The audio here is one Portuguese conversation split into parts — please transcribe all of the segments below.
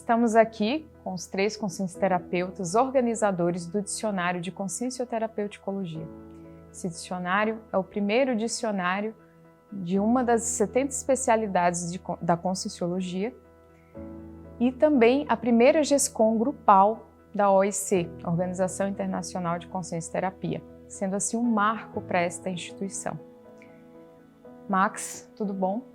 Estamos aqui com os 3 consciencioterapeutas organizadores do Dicionário de Consciencioterapeuticologia. Esse dicionário é o primeiro dicionário de uma das 70 especialidades da Conscienciologia e também a primeira GESCOM grupal da OIC, Organização Internacional de Consciencioterapia, sendo assim um marco para esta instituição. Max, tudo bom?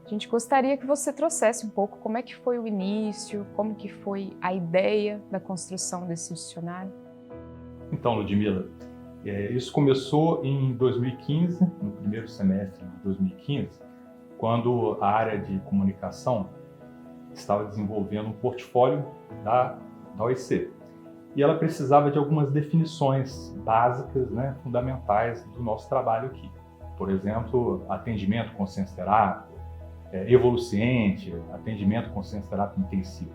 A gente gostaria que você trouxesse um pouco como é que foi o início, como que foi a ideia da construção desse dicionário. Então, Ludmila, isso começou em 2015, no primeiro semestre de 2015, quando a área de comunicação estava desenvolvendo um portfólio da OIC. E ela precisava de algumas definições básicas, fundamentais do nosso trabalho aqui. Por exemplo, atendimento consciencioterápico, evoluciente, atendimento consciencioterápico intensivo.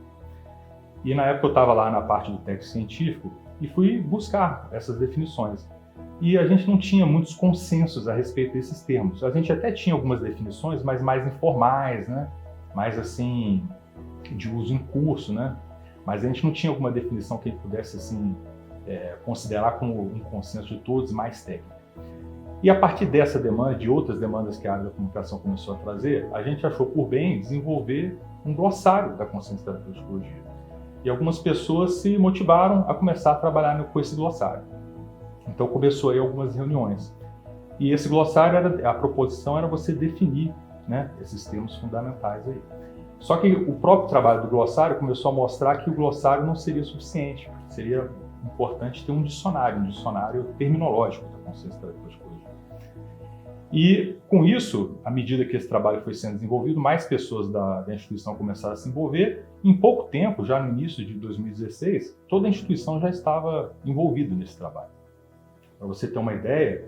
E na época eu estava lá na parte do texto científico e fui buscar essas definições. E a gente não tinha muitos consensos a respeito desses termos. A gente até tinha algumas definições, mas mais informais, mais assim, de uso em curso, Mas a gente não tinha alguma definição que a gente pudesse assim, considerar como um consenso de todos, mais técnico. E a partir dessa demanda, de outras demandas que a área da comunicação começou a trazer, a gente achou por bem desenvolver um glossário da consciencioterapeuticologia. E algumas pessoas se motivaram a começar a trabalhar com esse glossário. Então começou aí algumas reuniões. E esse glossário, a proposição era você definir esses termos fundamentais aí. Só que o próprio trabalho do glossário começou a mostrar que o glossário não seria suficiente. Seria importante ter um dicionário terminológico da consciencioterapeuticologia. E com isso, à medida que esse trabalho foi sendo desenvolvido, mais pessoas da instituição começaram a se envolver. Em pouco tempo, já no início de 2016, toda a instituição já estava envolvida nesse trabalho. Para você ter uma ideia,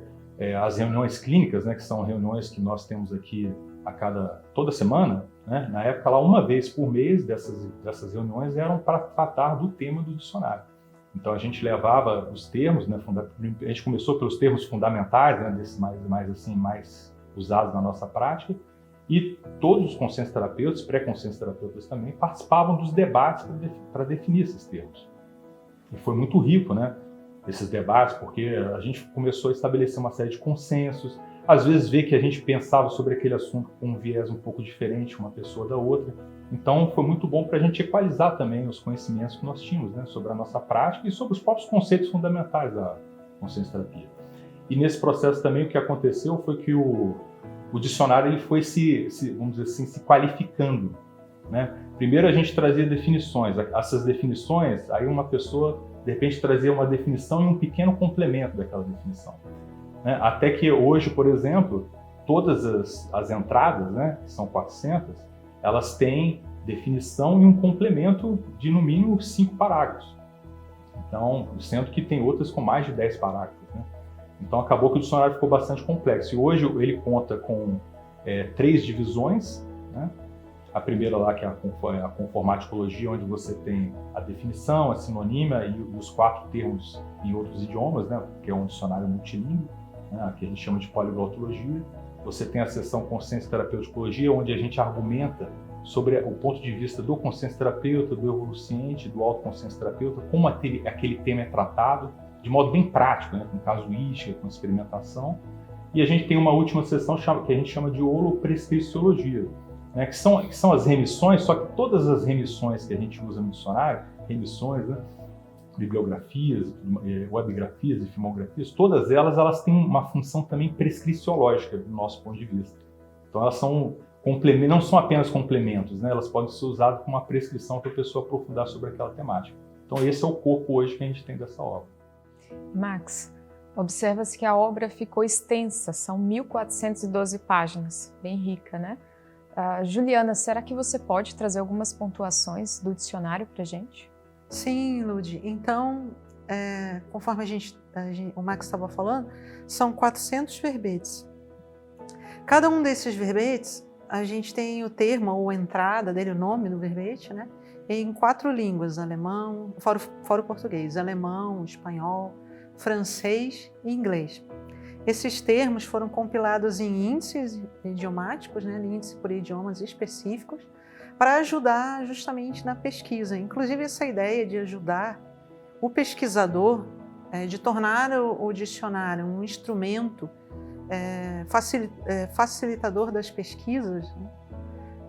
as reuniões clínicas, que são reuniões que nós temos aqui toda semana, na época lá uma vez por mês dessas reuniões eram para tratar do tema do dicionário. Então a gente levava os termos, a gente começou pelos termos fundamentais, desses mais usados na nossa prática, e todos os consciencioterapeutas, pré-consciencioterapeutas também, participavam dos debates para definir esses termos. E foi muito rico, esses debates, porque a gente começou a estabelecer uma série de consensos, às vezes ver que a gente pensava sobre aquele assunto com um viés um pouco diferente uma pessoa da outra. Então foi muito bom para a gente equalizar também os conhecimentos que nós tínhamos sobre a nossa prática e sobre os próprios conceitos fundamentais da consciencioterapia. E nesse processo também o que aconteceu foi que o dicionário ele foi vamos dizer assim, se qualificando. Primeiro a gente trazia definições, essas definições, aí uma pessoa de repente trazia uma definição e um pequeno complemento daquela definição. Até que hoje, por exemplo, todas as entradas, que são 400, elas têm definição e um complemento de no mínimo 5 parágrafos. Então, sendo que tem outras com mais de 10 parágrafos. Então acabou que o dicionário ficou bastante complexo. E hoje ele conta com 3 divisões. A primeira lá, que é a conformaticologia, onde você tem a definição, a sinonímia e os 4 termos em outros idiomas, que é um dicionário multilíngue, que a gente chama de poliglotologia. Você tem a seção consciencioterapeuticologia, onde a gente argumenta sobre o ponto de vista do consciencioterapeuta, do evoluciente, do autoconsciencioterapeuta, como aquele tema é tratado, de modo bem prático, com casuística, com experimentação. E a gente tem uma última seção que a gente chama de holoprescriciologia, que são as remissões, só que todas as remissões que a gente usa no dicionário, remissões, bibliografias, webigrafias e filmografias, todas elas têm uma função também prescriciológica do nosso ponto de vista. Então elas não são apenas complementos, elas podem ser usadas como uma prescrição para a pessoa aprofundar sobre aquela temática. Então esse é o corpo hoje que a gente tem dessa obra. Max, observa-se que a obra ficou extensa, são 1.412 páginas, bem rica, Juliana, será que você pode trazer algumas pontuações do dicionário para a gente? Sim, Lud. Então, conforme o Max estava falando, são 400 verbetes. Cada um desses verbetes, a gente tem o termo ou a entrada dele, o nome do verbete, em 4 línguas, alemão, fora o português, alemão, espanhol, francês e inglês. Esses termos foram compilados em índices idiomáticos, né, índice por idiomas específicos, para ajudar justamente na pesquisa. Inclusive essa ideia de ajudar o pesquisador, de tornar o dicionário um instrumento facilitador das pesquisas, né,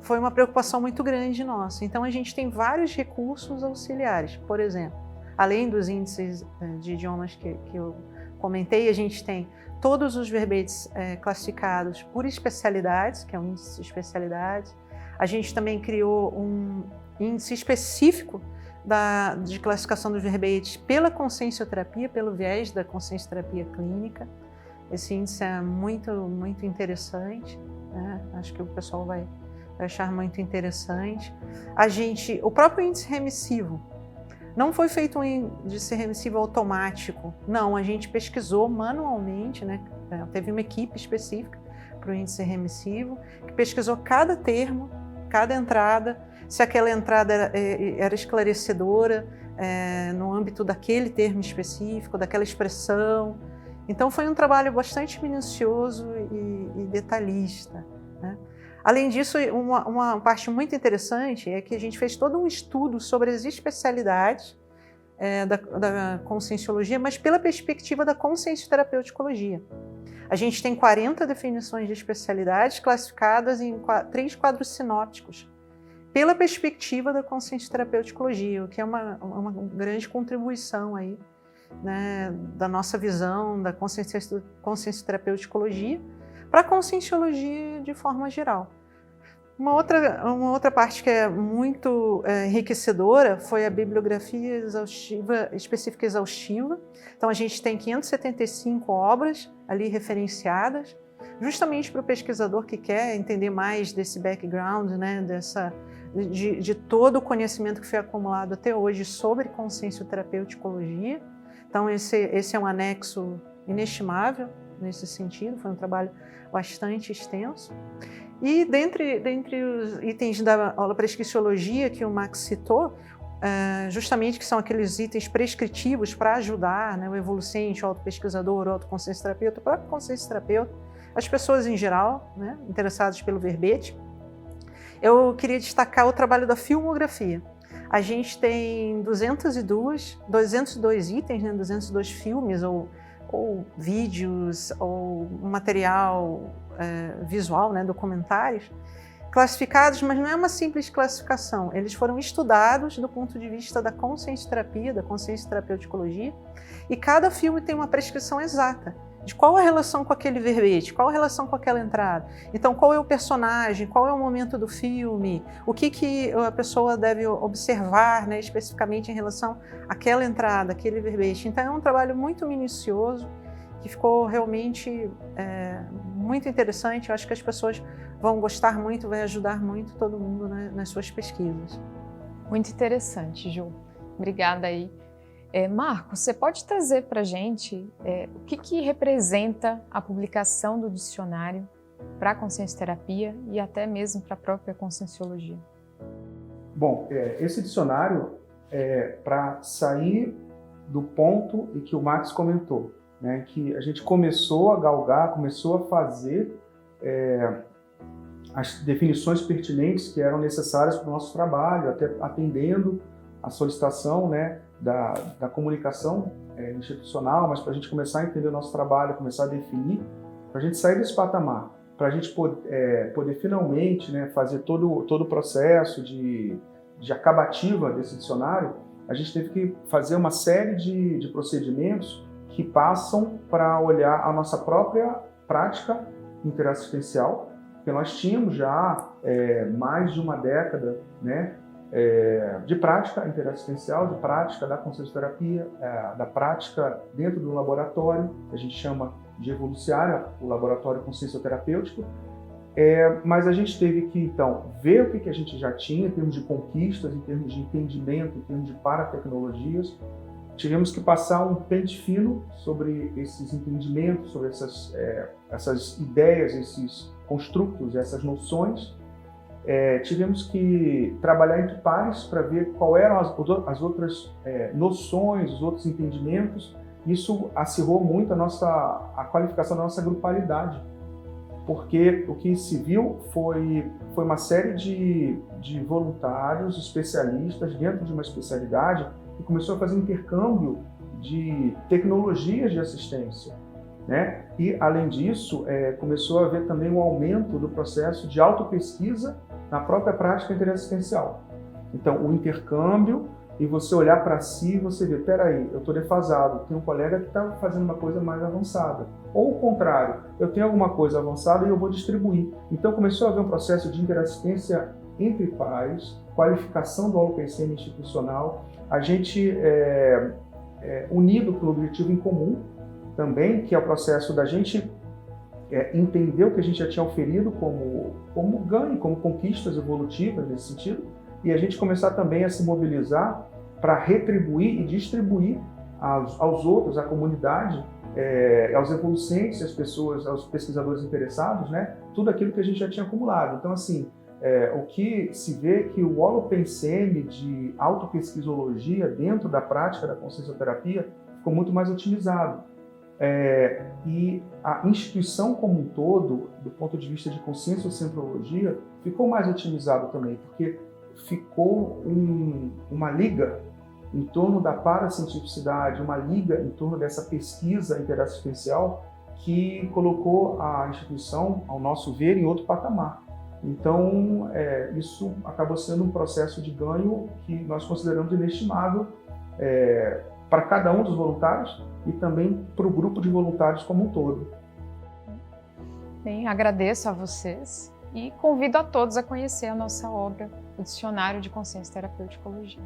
foi uma preocupação muito grande nossa. Então a gente tem vários recursos auxiliares. Por exemplo, além dos índices de idiomas que eu comentei, a gente tem todos os verbetes classificados por especialidades, que é um índice de especialidades. A gente também criou um índice específico de classificação dos verbetes pela consciencioterapia, pelo viés da consciencioterapia clínica. Esse índice é muito, muito interessante, né? Acho que o pessoal vai achar muito interessante. O próprio índice remissivo, não foi feito um índice remissivo automático, não, a gente pesquisou manualmente, né? Teve uma equipe específica para o índice remissivo, que pesquisou cada termo, cada entrada, se aquela entrada era esclarecedora no âmbito daquele termo específico, daquela expressão. Então foi um trabalho bastante minucioso e detalhista, né? Além disso, uma parte muito interessante é que a gente fez todo um estudo sobre as especialidades da conscienciologia, mas pela perspectiva da consciencioterapeuticologia. A gente tem 40 definições de especialidades classificadas em 3 quadros sinópticos, pela perspectiva da consciencioterapeuticologia, o que é uma grande contribuição aí, né, da nossa visão da consciencioterapeuticologia para a conscienciologia de forma geral. Uma outra parte que é muito enriquecedora foi a bibliografia específica exaustiva. Então a gente tem 575 obras ali referenciadas, justamente para o pesquisador que quer entender mais desse background, né, de todo o conhecimento que foi acumulado até hoje sobre consciencioterapeuticologia. Então esse é um anexo inestimável nesse sentido, foi um trabalho bastante extenso. E dentre os itens da aula prescriciologia que o Max citou, justamente que são aqueles itens prescritivos para ajudar, né, o evolucente, o autopesquisador, o autoconsciencioterapeuta, o próprio consciencioterapeuta, as pessoas em geral, né, interessadas pelo verbete, eu queria destacar o trabalho da filmografia. A gente tem 202 itens, né, 202 filmes ou vídeos, ou material visual, né, documentários, classificados, mas não é uma simples classificação. Eles foram estudados do ponto de vista da consciencioterapia, da consciencioterapeuticologia, e cada filme tem uma prescrição exata de qual a relação com aquele verbete, qual a relação com aquela entrada. Então, qual é o personagem, qual é o momento do filme, o que a pessoa deve observar, né, especificamente em relação àquela entrada, aquele verbete. Então, é um trabalho muito minucioso, que ficou realmente muito interessante. Eu acho que as pessoas vão gostar muito, vai ajudar muito todo mundo, né, nas suas pesquisas. Muito interessante, Ju. Obrigada aí. Marcos, você pode trazer para a gente o que representa a publicação do dicionário para a consciencioterapia e até mesmo para a própria conscienciologia? Bom, esse dicionário é para sair do ponto em que o Max comentou, né, que a gente começou a galgar, começou a fazer as definições pertinentes que eram necessárias para o nosso trabalho, até atendendo a solicitação, né, da comunicação institucional, mas para a gente começar a entender o nosso trabalho, começar a definir, para a gente sair desse patamar, para a gente poder finalmente, né, fazer todo o processo de acabativa desse dicionário, a gente teve que fazer uma série de procedimentos que passam para olhar a nossa própria prática interassistencial, porque nós tínhamos já mais de uma década, né, de prática interassistencial, de prática da consciencioterapia, da prática dentro do laboratório, que a gente chama de evoluciária, o laboratório consciencioterapêutico, mas a gente teve que, então, ver o que a gente já tinha em termos de conquistas, em termos de entendimento, em termos de paratecnologias. Tivemos que passar um pente fino sobre esses entendimentos, sobre essas ideias, esses construtos, essas noções. Tivemos que trabalhar entre pares para ver qual eram as outras noções, os outros entendimentos isso acirrou muito a qualificação da nossa grupalidade, porque o que se viu foi uma série de voluntários, especialistas dentro de uma especialidade que começou a fazer intercâmbio de tecnologias de assistência, né? E, além disso, começou a haver também um aumento do processo de autopesquisa na própria prática interassistencial. Então, o intercâmbio e você olhar para si e você ver, peraí, eu estou defasado, tem um colega que está fazendo uma coisa mais avançada. Ou o contrário, eu tenho alguma coisa avançada e eu vou distribuir. Então, começou a haver um processo de interassistência entre pares, qualificação do HoloPCM institucional, a gente unido por um objetivo em comum também, que é o processo da gente entender o que a gente já tinha oferido como ganho, como conquistas evolutivas nesse sentido, e a gente começar também a se mobilizar para retribuir e distribuir aos outros, à comunidade, aos evolucentes, às pessoas, aos pesquisadores interessados, né, tudo aquilo que a gente já tinha acumulado. Então, assim, o que se vê é que o HoloPCM de autopesquisologia dentro da prática da consciencioterapia ficou muito mais otimizado. E a instituição como um todo, do ponto de vista de conscienciocentrologia, ficou mais otimizado também, porque ficou uma liga em torno da paracientificidade, uma liga em torno dessa pesquisa interassistencial que colocou a instituição, ao nosso ver, em outro patamar. Então, isso acabou sendo um processo de ganho que nós consideramos inestimável para cada um dos voluntários e também para o grupo de voluntários como um todo. Bem, agradeço a vocês e convido a todos a conhecer a nossa obra, o Dicionário de Consciência Terapêutica e Ecologia.